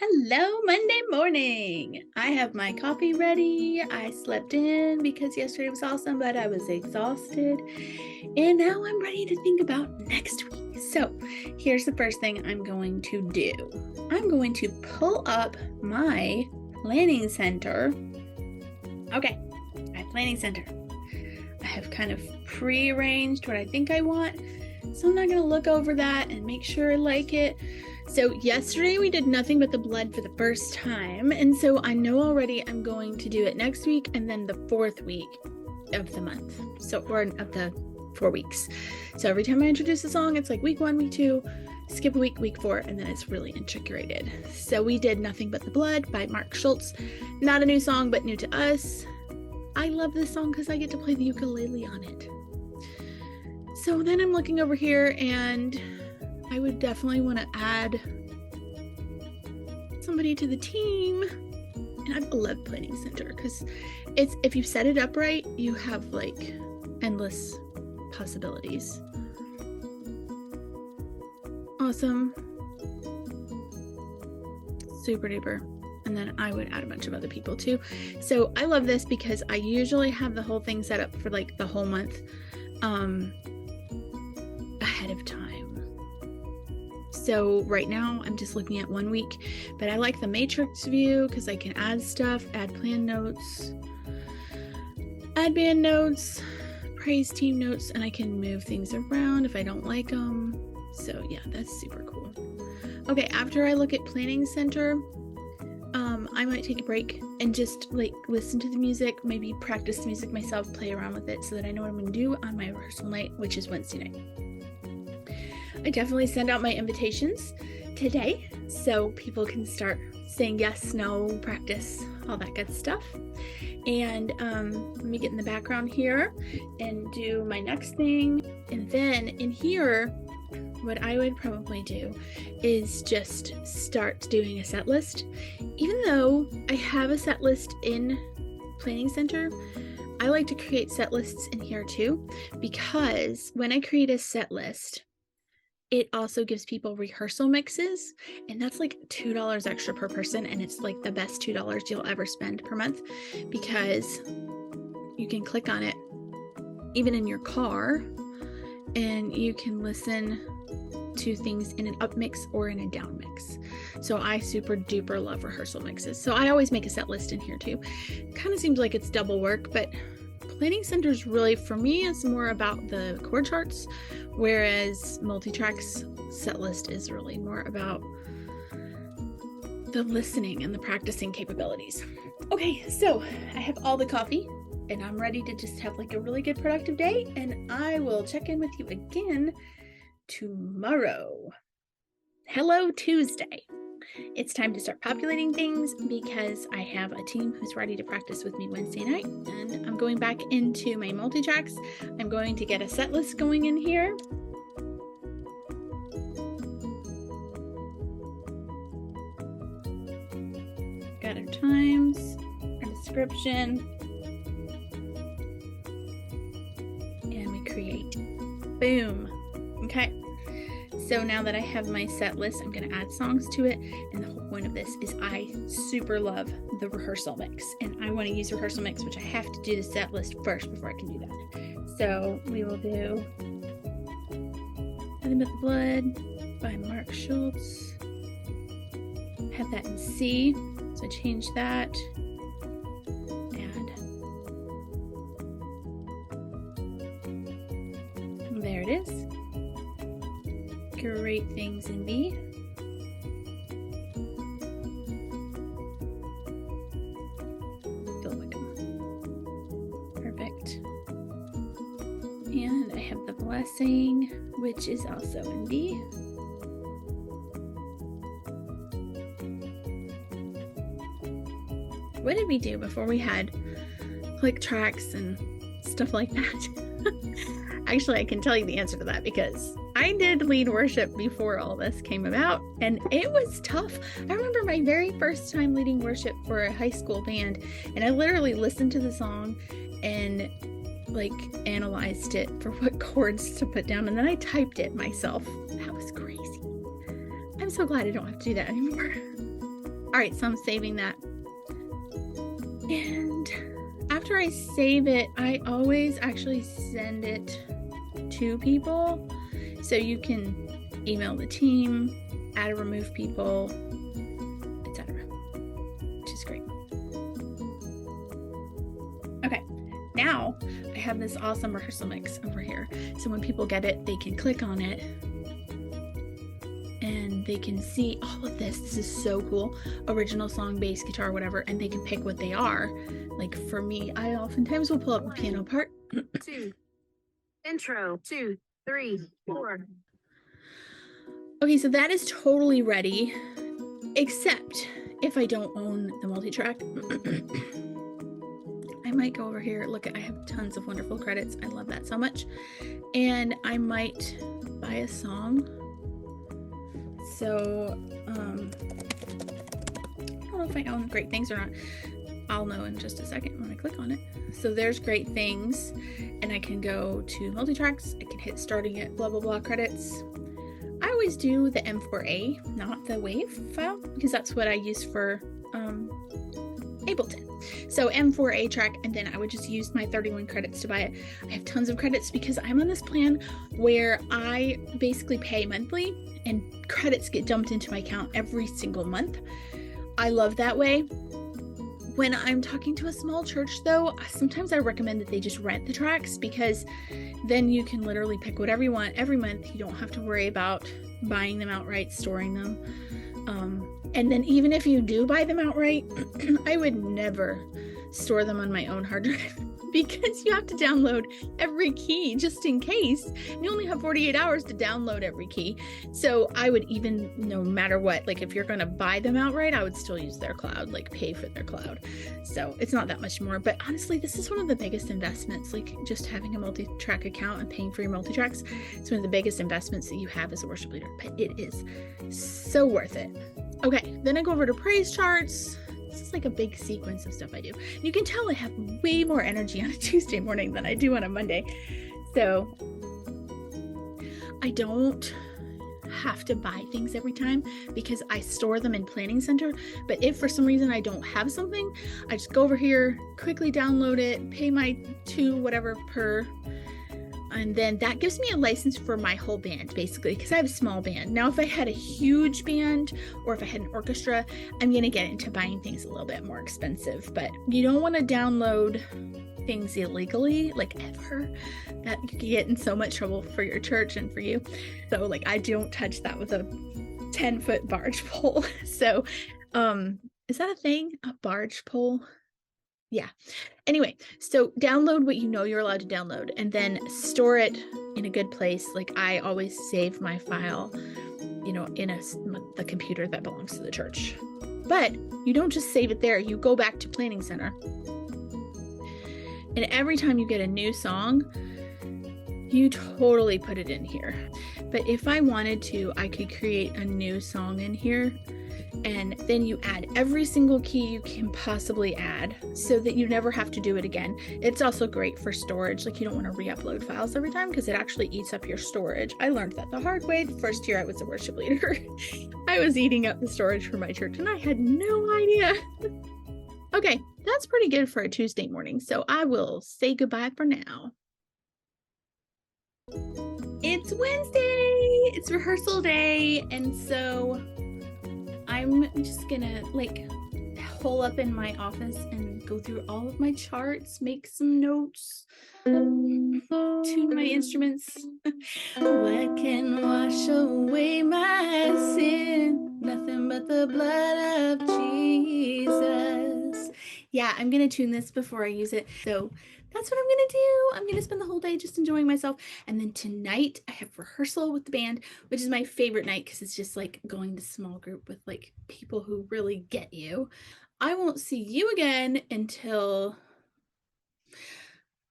Hello, Monday morning. I have my coffee ready. I slept in because yesterday was awesome, but I was exhausted. And now I'm ready to think about next week. So here's the first thing I'm going to do. I'm going to pull up my planning center. Okay, my planning center. I have kind of prearranged what I think I want. So I'm not going to look over that and make sure I like it. So yesterday we did nothing but the blood for the first time. And so I know already I'm going to do it next week and then the fourth week of the month. Or of the 4 weeks. So every time I introduce a song, it's like week 1, week 2, skip a week, week 4, and then it's really integrated. So we did Nothing But the Blood by Mark Schultz. Not a new song, but new to us. I love this song because I get to play the ukulele on it. So then I'm looking over here and I would definitely want to add somebody to the team. And I love Planning Center because if you set it up right, you have like endless possibilities. Awesome. Super duper. And then I would add a bunch of other people too. So I love this because I usually have the whole thing set up for like the whole month ahead of time. So right now I'm just looking at 1 week, but I like the matrix view because I can add stuff, add plan notes, add band notes, praise team notes, and I can move things around if I don't like them. So yeah, that's super cool. Okay, after I look at Planning Center, I might take a break and just like listen to the music, maybe practice the music myself, play around with it so that I know what I'm going to do on my rehearsal night, which is Wednesday night. I definitely send out my invitations today so people can start saying yes, no, practice, all that good stuff. And let me get in the background here and do my next thing. And then in here, what I would probably do is just start doing a set list. Even though I have a set list in Planning Center, I like to create set lists in here too, because when I create a set list, it also gives people rehearsal mixes, and that's like $2 extra per person, and it's like the best $2 you'll ever spend per month because you can click on it even in your car and you can listen to things in an up mix or in a down mix. So I super duper love rehearsal mixes. So I always make a set list in here too. Kind of seems like it's double work, but Planning Center's really, for me, it's more about the chord charts, whereas multi-tracks set list is really more about the listening and the practicing capabilities. Okay, so I have all the coffee and I'm ready to just have like a really good productive day, and I will check in with you again tomorrow. Hello, Tuesday. It's time to start populating things because I have a team who's ready to practice with me Wednesday night, and I'm going back into my multi-tracks. I'm going to get a set list going in here. Got our times, our description, and we create. Boom. Okay. So now that I have my set list, I'm going to add songs to it. And the whole point of this is I super love the rehearsal mix. And I want to use rehearsal mix, which I have to do the set list first before I can do that. So we will do Nothing But the Blood by Mark Schultz. Have that in C. So I change that. And there it is. Great things in B. Perfect. And I have the Blessing, which is also in B. What did we do before we had click tracks and stuff like that? Actually, I can tell you the answer to that because I did lead worship before all this came about, and it was tough. I remember my very first time leading worship for a high school band, and I literally listened to the song and like analyzed it for what chords to put down, and then I typed it myself. That was crazy. I'm so glad I don't have to do that anymore. All right, so I'm saving that. And after I save it, I always actually send it to people. So you can email the team, add or remove people, etc., which is great. Okay, now I have this awesome rehearsal mix over here. So when people get it, they can click on it and they can see all of this. This is so cool. Original song, bass, guitar, whatever, and they can pick what they are. Like for me, I oftentimes will pull up a piano part. 2, intro, 2, 3, 4. Okay, so that is totally ready, except if I don't own the multi-track. I might go over here. Look, I have tons of wonderful credits. I love that so much. And I might buy a song. So, I don't know if I own Great Things or not. I'll know in just a second when I click on it. So there's Great Things, and I can go to multi-tracks. I can hit starting at blah, blah, blah credits. I always do the M4A, not the WAV file, because that's what I use for Ableton. So M4A track, and then I would just use my 31 credits to buy it. I have tons of credits because I'm on this plan where I basically pay monthly and credits get dumped into my account every single month. I love that way. When I'm talking to a small church though, sometimes I recommend that they just rent the tracks, because then you can literally pick whatever you want every month. You don't have to worry about buying them outright, storing them. And then even if you do buy them outright, I would never store them on my own hard drive because you have to download every key just in case. You only have 48 hours to download every key. So I would, even no matter what, like if you're going to buy them outright, I would still use their cloud, like pay for their cloud. So it's not that much more, but honestly, this is one of the biggest investments, like just having a multi-track account and paying for your multi-tracks. It's one of the biggest investments that you have as a worship leader, but it is so worth it. Okay, then I go over to praise charts. This is like a big sequence of stuff I do. You can tell I have way more energy on a Tuesday morning than I do on a Monday. So I don't have to buy things every time because I store them in Planning Center. But if for some reason I don't have something, I just go over here, quickly download it, pay my $2 whatever per, and then that gives me a license for my whole band, basically, because I have a small band. Now, if I had a huge band or if I had an orchestra, I'm going to get into buying things a little bit more expensive. But you don't want to download things illegally, like ever. That you could get in so much trouble for your church and for you. So, like, I don't touch that with a 10-foot barge pole. So, is that a thing? A barge pole? Yeah. Anyway, so download what you know you're allowed to download and then store it in a good place. Like I always save my file, you know, in the computer that belongs to the church. But you don't just save it there. You go back to Planning Center. And every time you get a new song, you totally put it in here. But if I wanted to, I could create a new song in here. And then you add every single key you can possibly add so that you never have to do it again. It's also great for storage. Like you don't want to re-upload files every time because it actually eats up your storage. I learned that the hard way the first year I was a worship leader. I was eating up the storage for my church and I had no idea. Okay, that's pretty good for a Tuesday morning. So I will say goodbye for now. It's Wednesday. It's rehearsal day. And so I'm just gonna like hole up in my office and go through all of my charts, make some notes, tune my instruments. What can wash away my sin? Nothing but the blood of Jesus. Yeah, I'm gonna tune this before I use it. So that's what I'm gonna do. I'm gonna spend the whole day just enjoying myself. And then tonight I have rehearsal with the band, which is my favorite night because it's just like going to small group with like people who really get you. I won't see you again until,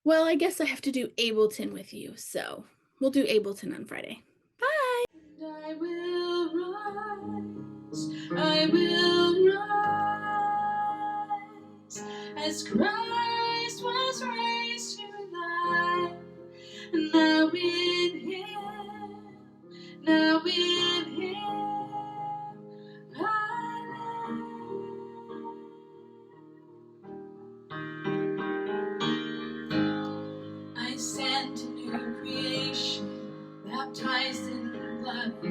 well, I guess I have to do Ableton with you. So we'll do Ableton on Friday. Bye. And I will rise as Christ was raised to life. Now in Him, I live. and fire.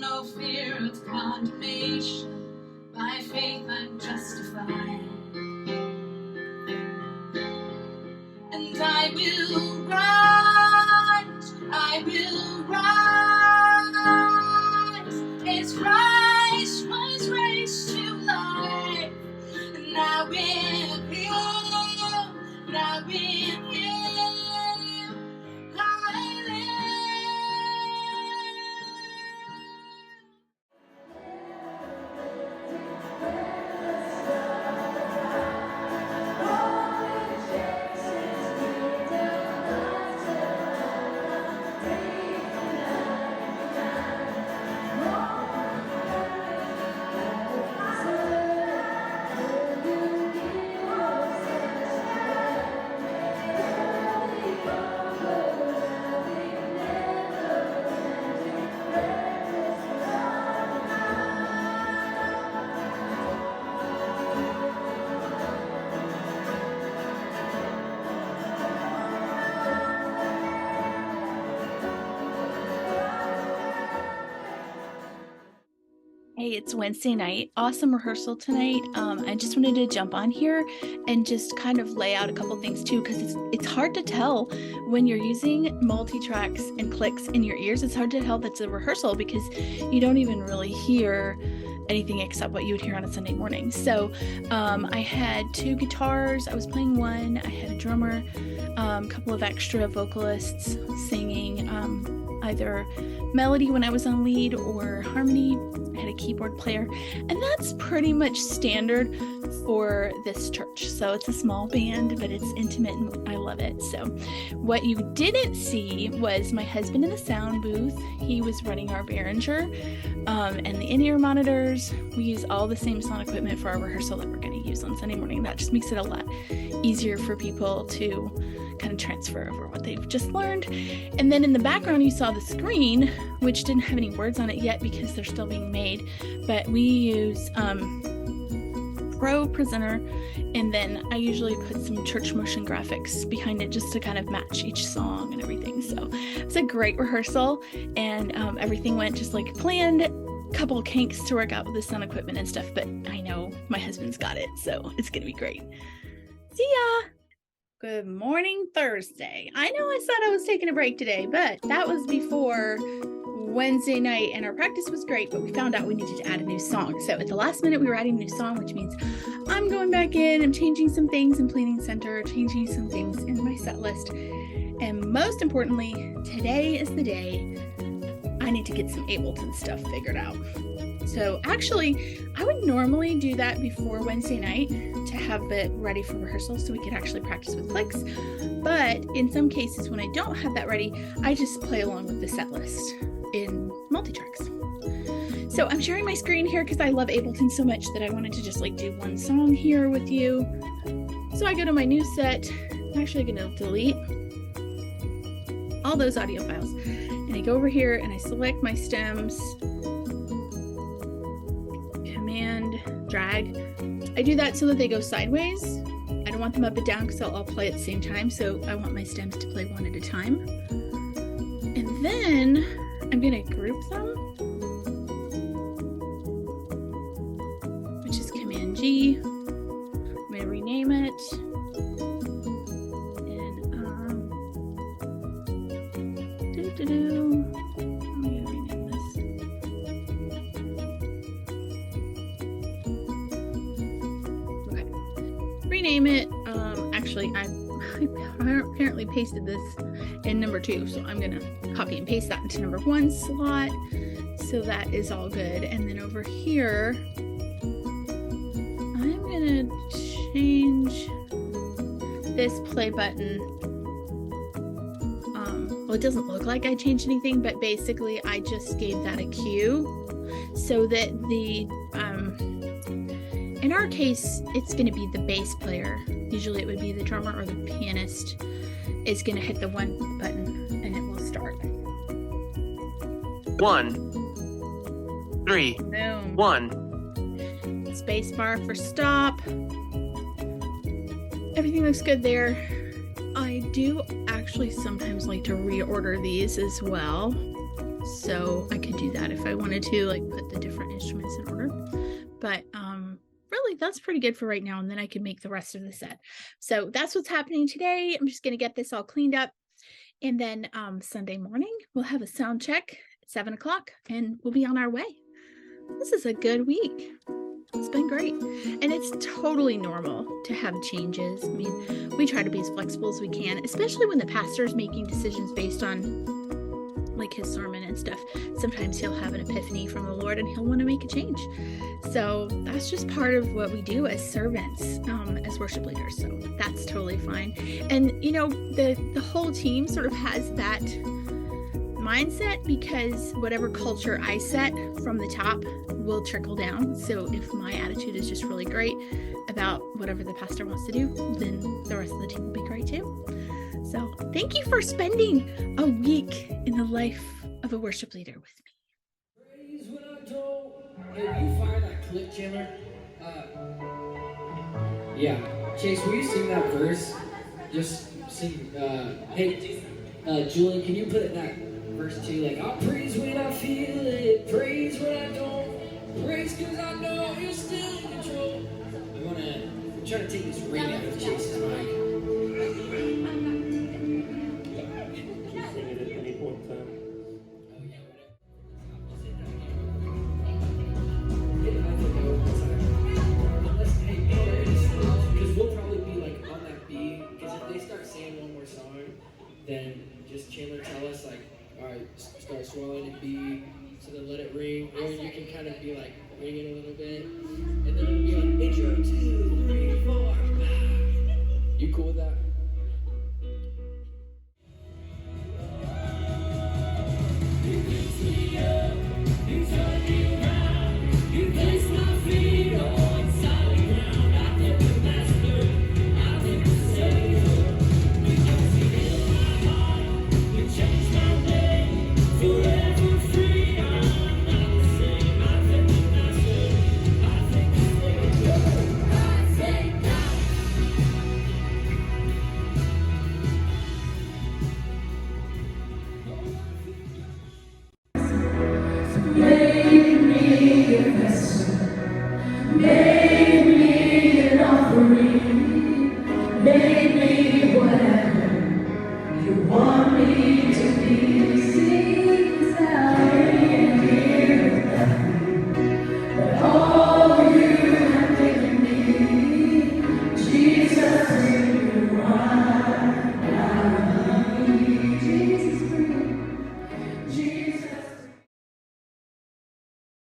No fear of condemnation, by faith I'm justified. And I will rise, as Christ was raised to life. And now in Him, now in Him, I live. Hey, it's Wednesday night. Awesome rehearsal tonight. I just wanted to jump on here and just kind of lay out a couple things too, because it's hard to tell when you're using multi-tracks and clicks in your ears. It's hard to tell that's a rehearsal because you don't even really hear anything except what you would hear on a Sunday morning. So I had 2 guitars. I was playing one. I had a drummer, a couple of extra vocalists singing either melody when I was on lead or harmony. I had a keyboard player, and that's pretty much standard for this church. So it's a small band, but it's intimate and I love it. So what you didn't see was my husband in the sound booth. He was running our Behringer and the in-ear monitors. We use all the same sound equipment for our rehearsal that we're going to use on Sunday morning. That just makes it a lot easier for people to kind of transfer over what they've just learned. And then in the background you saw the screen, which didn't have any words on it yet because they're still being made, but we use Pro Presenter, and then I usually put some church motion graphics behind it just to kind of match each song and everything. So it's a great rehearsal, and everything went just like planned. Couple kinks to work out with the sound equipment and stuff, but I know my husband's got it, so it's gonna be great. See ya. Good morning, Thursday. I know I said I was taking a break today, but that was before Wednesday night, and our practice was great, but we found out we needed to add a new song. So at the last minute, we were adding a new song, which means I'm going back in, I'm changing some things in Planning Center, changing some things in my set list. And most importantly, today is the day I need to get some Ableton stuff figured out. So actually, I would normally do that before Wednesday night to have it ready for rehearsal so we could actually practice with clicks. But in some cases, when I don't have that ready, I just play along with the set list in multi-tracks. So I'm sharing my screen here because I love Ableton so much that I wanted to just like do one song here with you. So I go to my new set. I'm actually going to delete all those audio files. And I go over here and I select my stems. Command, drag. I do that so that they go sideways. I don't want them up and down because they'll all play at the same time. So I want my stems to play one at a time. And then I'm going to group them, which is Command G. I'm going to rename it. And I'm going to rename this. Okay. Rename it. Actually, I apparently pasted this in number 2, so I'm gonna copy and paste that into number 1 slot, so that is all good. And then over here I'm gonna change this play button. Well, it doesn't look like I changed anything, but basically I just gave that a cue so that the in our case it's going to be the bass player, usually it would be the drummer or the pianist, is going to hit the 1 button and it will start. 1, 3, Boom. 1. Space bar for stop. Everything looks good there. I do actually sometimes like to reorder these as well. So I could do that if I wanted to, like put the different instruments in order. But really that's pretty good for right now, and then I can make the rest of the set. So that's what's happening today. I'm just going to get this all cleaned up, and then Sunday morning we'll have a sound check at 7 o'clock and we'll be on our way. This is a good week. It's been great, and it's totally normal to have changes. I mean, we try to be as flexible as we can, especially when the pastor is making decisions based on like his sermon and stuff. Sometimes he'll have an epiphany from the Lord and he'll want to make a change. So that's just part of what we do as servants, as worship leaders. So that's totally fine. And you know, the whole team sort of has that mindset, because whatever culture I set from the top will trickle down. So if my attitude is just really great about whatever the pastor wants to do, then the rest of the team will be great too. So thank you for spending a week in the life of a worship leader with me. Praise when I don't. Hey, will you fire that clip, Chandler? Yeah. Chase, will you sing that verse? Just sing, hey, Julian, can you put it in that verse 2? Like, I'll praise when I feel it, praise when I don't, praise because I know you're still in control. I'm trying to take this ring out of Chase's mic. Then just Chandler tell us, like, all right, start swelling and B, so then let it ring, or you can kind of be like, ring it a little bit, and then it'll be like, intro, 2, 3, 4, You cool with that? Make me whatever you want me to be.